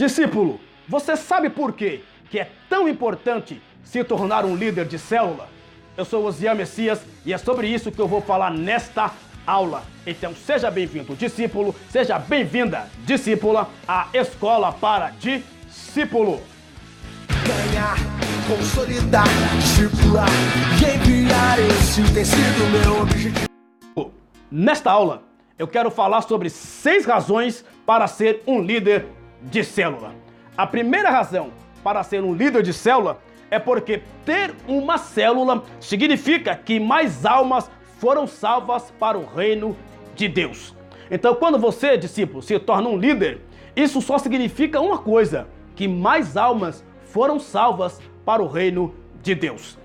Discípulo, você sabe por quê que é tão importante se tornar um líder de célula? Eu sou Osiel Messias e é sobre isso que eu vou falar nesta aula. Então seja bem-vindo, discípulo, seja bem-vinda, discípula, à Escola para Discípulo. Ganhar, consolidar, discipular e enviar, esse tem sido meu objetivo. Nesta aula, eu quero falar sobre 6 razões para ser um líder de célula. A primeira razão para ser um líder de célula é porque ter uma célula significa que mais almas foram salvas para o reino de Deus. Então, quando você, discípulo, se torna um líder, isso só significa uma coisa, que mais almas foram salvas para o reino de Deus.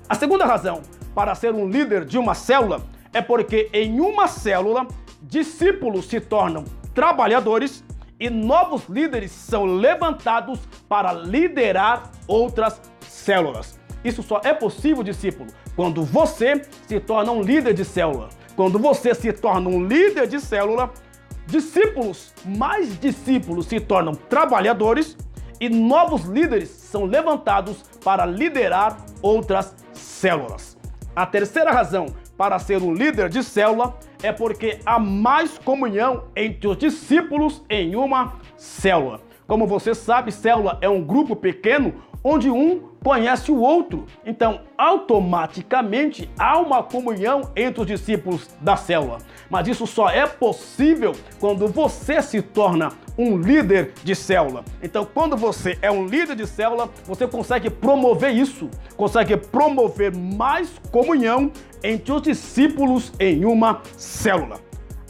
A segunda razão para ser um líder de uma célula é porque em uma célula, discípulos se tornam trabalhadores e novos líderes são levantados para liderar outras células. Isso só é possível, discípulo, quando você se torna um líder de célula. Quando você se torna um líder de célula, mais discípulos se tornam trabalhadores e novos líderes são levantados para liderar outras células. A terceira razão para ser um líder de célula é porque há mais comunhão entre os discípulos em uma célula. Como você sabe, célula é um grupo pequeno onde um conhece o outro. Então, automaticamente, há uma comunhão entre os discípulos da célula. Mas isso só é possível quando você se torna um líder de célula. Então, quando você é um líder de célula, você consegue promover isso, consegue promover mais comunhão entre os discípulos em uma célula.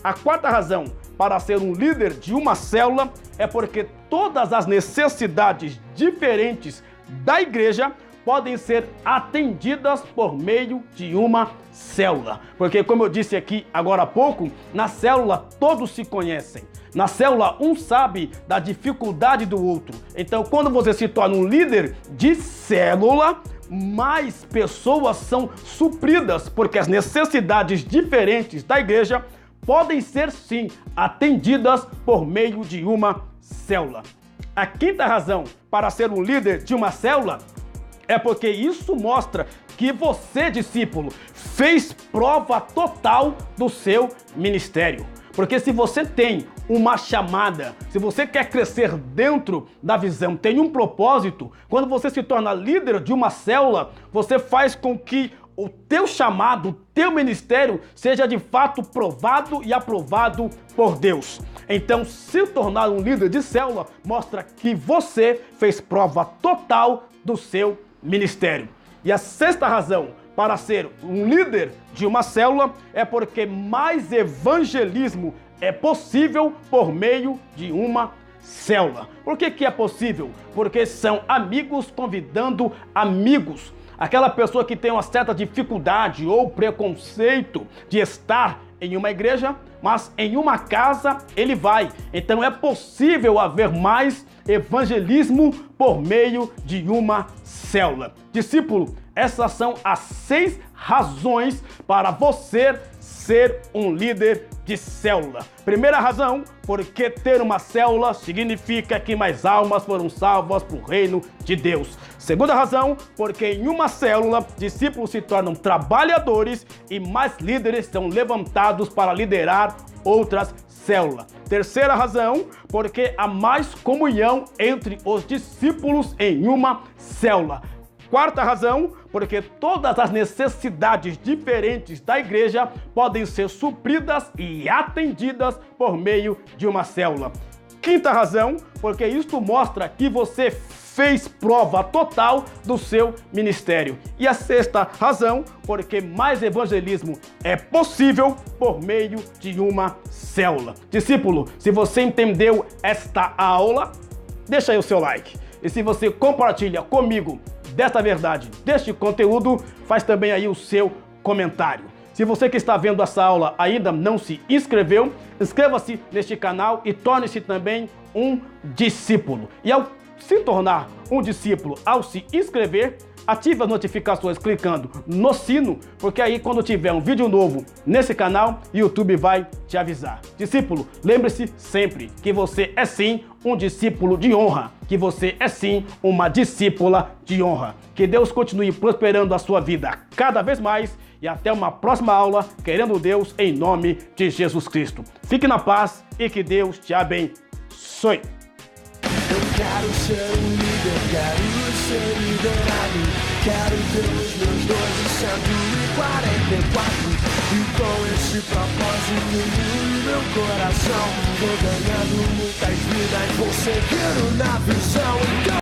A quarta razão para ser um líder de uma célula é porque todas as necessidades diferentes da igreja podem ser atendidas por meio de uma célula. Porque, como eu disse aqui agora há pouco, na célula todos se conhecem. Na célula, um sabe da dificuldade do outro. Então, quando você se torna um líder de célula, mais pessoas são supridas, porque as necessidades diferentes da igreja podem ser, sim, atendidas por meio de uma célula. A quinta razão para ser um líder de uma célula é porque isso mostra que você, discípulo, fez prova total do seu ministério. Porque se você tem uma chamada, se você quer crescer dentro da visão, tem um propósito, quando você se torna líder de uma célula, você faz com que o teu chamado, o teu ministério seja de fato provado e aprovado por Deus. Então, se tornar um líder de célula mostra que você fez prova total do seu ministério. E a sexta razão para ser um líder de uma célula é porque mais evangelismo é possível por meio de uma célula. Por que é possível? Porque são amigos convidando amigos. Aquela pessoa que tem uma certa dificuldade ou preconceito de estar em uma igreja, mas em uma casa ele vai. Então é possível haver mais evangelismo por meio de uma célula. Discípulo, essas são as 6 razões para você ser um líder de célula. Primeira razão, porque ter uma célula significa que mais almas foram salvas para o reino de Deus. Segunda razão, porque em uma célula, discípulos se tornam trabalhadores e mais líderes são levantados para liderar outras células. Terceira razão, porque há mais comunhão entre os discípulos em uma célula. Quarta razão, porque todas as necessidades diferentes da igreja podem ser supridas e atendidas por meio de uma célula. Quinta razão, porque isto mostra que você fez prova total do seu ministério. E a sexta razão, porque mais evangelismo é possível por meio de uma célula. Discípulo, se você entendeu esta aula, deixa aí o seu like. E se você compartilha comigo desta verdade, deste conteúdo, faz também aí o seu comentário. Se você que está vendo essa aula ainda não se inscreveu, inscreva-se neste canal e torne-se também um discípulo. E ao se tornar um discípulo, ao se inscrever, Ative as notificações clicando no sino, porque aí quando tiver um vídeo novo nesse canal, o YouTube vai te avisar. Discípulo, lembre-se sempre que você é sim um discípulo de honra, que você é sim uma discípula de honra. Que Deus continue prosperando a sua vida cada vez mais e até uma próxima aula, querendo Deus, em nome de Jesus Cristo. Fique na paz e que Deus te abençoe. Eu quero ser um líder, quero ser liderado. Quero ter os meus 1244. E com esse propósito no meu coração, vou ganhando muitas vidas, vou seguindo na visão.